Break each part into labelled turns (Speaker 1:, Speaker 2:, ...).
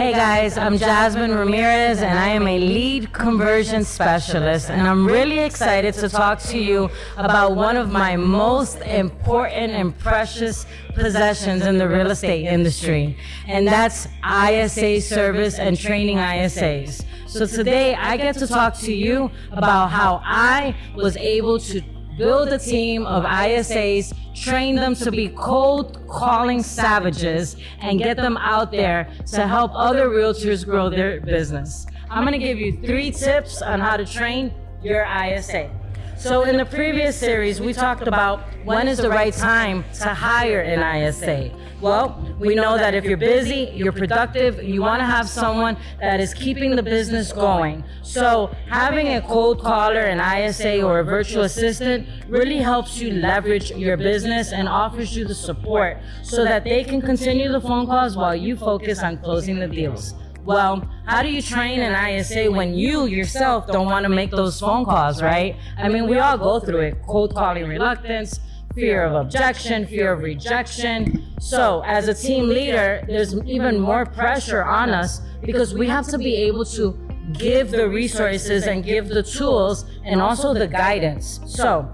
Speaker 1: Hey guys, I'm Jasmine Ramirez and I am a lead conversion specialist, and I'm really excited to talk to you about one of my most important and precious possessions in the real estate industry, and that's ISA service and training ISAs. So today I get to talk to you about how I was able to build a team of ISAs, train them to be cold calling savages, and get them out there to help other realtors grow their business. I'm gonna give you 3 tips on how to train your ISA. So in the previous series, we talked about when is the right time to hire an ISA. Well, we know that if you're busy, you're productive, you want to have someone that is keeping the business going. So having a cold caller, an ISA, or a virtual assistant really helps you leverage your business and offers you the support so that they can continue the phone calls while you focus on closing the deals. Well, how do you train an ISA when you yourself don't want to make those phone calls, right? I mean, we all go through it. Cold calling reluctance, fear of objection, fear of rejection. So as a team leader, there's even more pressure on us because we have to be able to give the resources and give the tools and also the guidance. So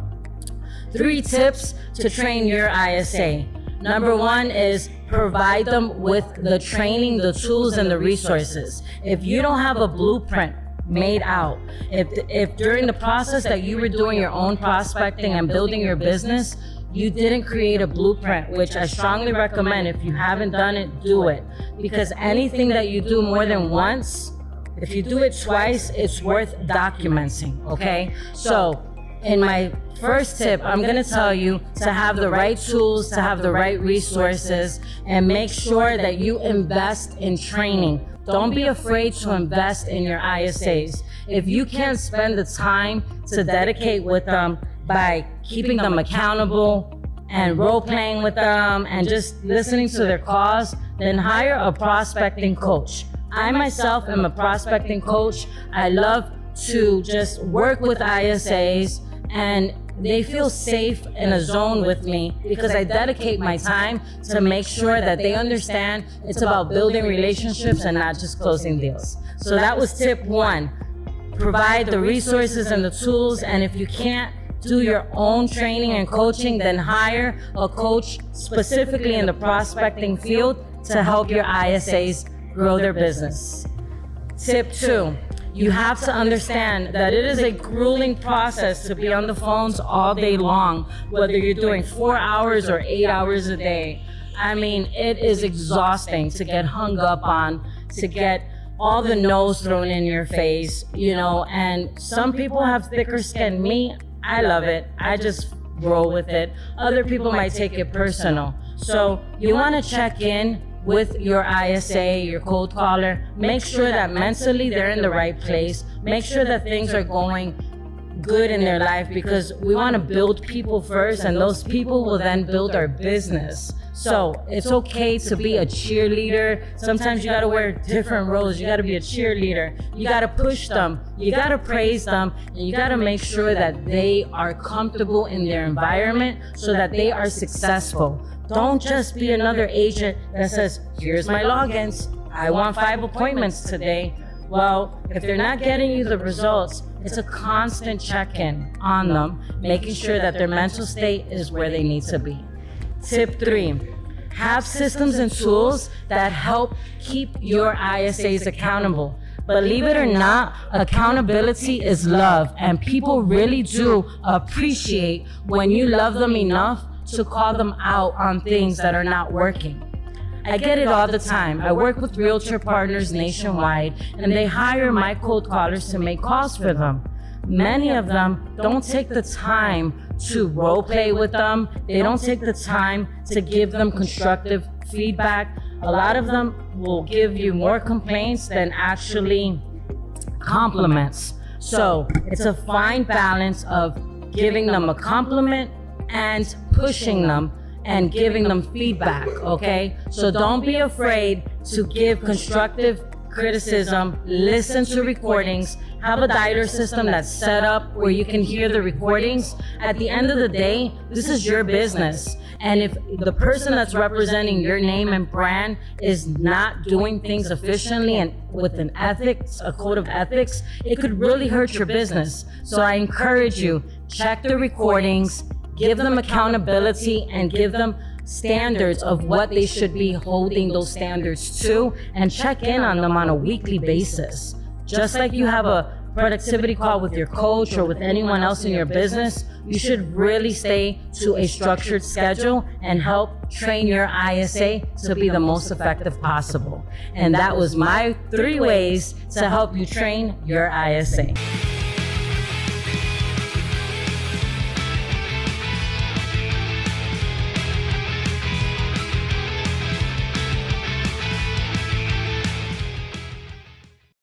Speaker 1: 3 tips to train your ISA. Number 1 is provide them with the training, the tools, and the resources. If you don't have a blueprint made out, if during the process that you were doing your own prospecting and building your business, you didn't create a blueprint, which I strongly recommend. If you haven't done it, do it. Because anything that you do more than once, if you do it twice, it's worth documenting, okay? So in my first tip, I'm gonna tell you to have the right tools, to have the right resources, and make sure that you invest in training. Don't be afraid to invest in your ISAs. If you can't spend the time to dedicate with them by keeping them accountable and role-playing with them and just listening to their calls, then hire a prospecting coach. I myself am a prospecting coach. I love to just work with ISAs, and they feel safe in a zone with me because I dedicate my time to make sure that they understand it's about building relationships and not just closing deals. So that was tip 1. Provide the resources and the tools, and if you can't do your own training and coaching, then hire a coach specifically in the prospecting field to help your ISAs grow their business. Tip 2. You have to understand that it is a grueling process to be on the phones all day long, whether you're doing 4 hours or 8 hours a day. I mean, it is exhausting to get hung up on, to get all the no's thrown in your face, and some people have thicker skin. Me, I love it. I just roll with it. Other people might take it personal. So you want to check in with your ISA, your cold caller. Make sure that mentally they're in the right place. Make sure that things are going good in their life, because we want to build people first, and those people will then build our business. So it's okay to be a cheerleader. Sometimes you got to wear different roles. You got to be a cheerleader. You got to push them. You got to praise them. And you got to make sure that they are comfortable in their environment so that they are successful. Don't just be another agent that says, here's my logins. I want 5 appointments today. Well, if they're not getting you the results, it's a constant check-in on them, making sure that their mental state is where they need to be. Tip 3, have systems and tools that help keep your ISAs accountable. Believe it or not, accountability is love, and people really do appreciate when you love them enough to call them out on things that are not working. I get it all the time. I work with realtor partners nationwide, and they hire my cold callers to make calls for them. Many of them don't take the time to role play with them. They don't take the time to give them constructive feedback. A lot of them will give you more complaints than actually compliments. So it's a fine balance of giving them a compliment and pushing them and giving them feedback, okay? So don't be afraid to give constructive criticism, listen to recordings, have a dialer system that's set up where you can hear the recordings. At the end of the day, this is your business. And if the person that's representing your name and brand is not doing things efficiently and with an ethics, a code of ethics, it could really hurt your business. So I encourage you, check the recordings, give them accountability, and give them standards of what they should be holding those standards to, and check in on them on a weekly basis. Just like you have a productivity call with your coach or with anyone else in your business, you should really stay to a structured schedule and help train your ISA to be the most effective possible. And that was my 3 ways to help you train your ISA.